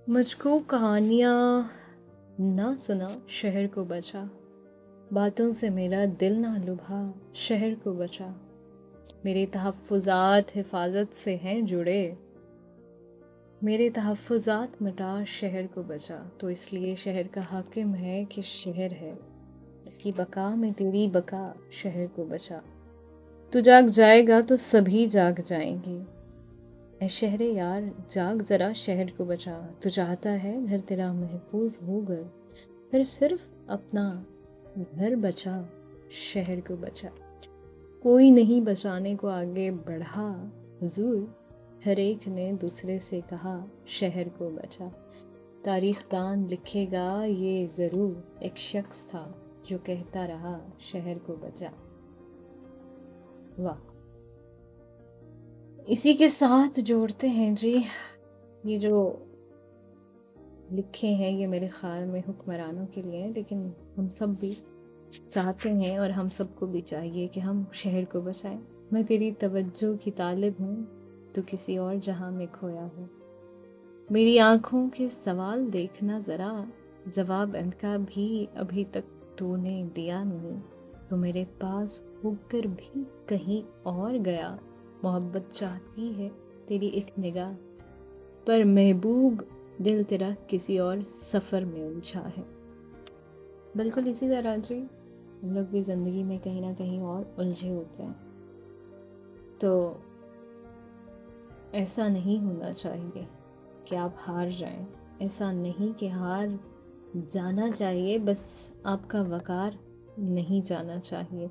مجھ کو کہانیاں نہ سنا شہر کو بچا، باتوں سے میرا دل نہ لبھا شہر کو بچا، میرے تحفظات حفاظت سے ہیں جڑے، میرے تحفظات مٹا شہر کو بچا، تو اس لیے شہر کا حاکم ہے کہ شہر ہے، اس کی بقا میں تیری بقا شہر کو بچا، تو جاگ جائے گا تو سبھی جاگ جائیں گے، اے شہر یار جاگ ذرا شہر کو بچا، تو چاہتا ہے گھر تیرا محفوظ ہو گھر، پھر صرف اپنا گھر بچا شہر کو بچا، کوئی نہیں بچانے کو آگے بڑھا حضور، ہر ایک نے دوسرے سے کہا شہر کو بچا، تاریخ دان لکھے گا یہ ضرور ایک شخص تھا جو کہتا رہا شہر کو بچا۔ واہ، اسی کے ساتھ جوڑتے ہیں جی، یہ جو لکھے ہیں یہ میرے خیال میں حکمرانوں کے لیے ہیں، لیکن ہم سب بھی چاہتے ہیں اور ہم سب کو بھی چاہیے کہ ہم شہر کو بچائیں۔ میں تیری توجہ کی طالب ہوں تو کسی اور جہاں میں کھویا ہوں، میری آنکھوں کے سوال دیکھنا ذرا، جواب ان کا بھی ابھی تک تو نے دیا نہیں، تو میرے پاس ہو کر بھی کہیں اور گیا، محبت چاہتی ہے تیری ایک نگاہ پر محبوب، دل تیرا کسی اور سفر میں الجھا ہے۔ بالکل اسی طرح جی ہم لوگ بھی زندگی میں کہیں نہ کہیں اور الجھے ہوتے ہیں، تو ایسا نہیں ہونا چاہیے کہ آپ ہار جائیں، ایسا نہیں کہ ہار جانا چاہیے، بس آپ کا وقار نہیں جانا چاہیے،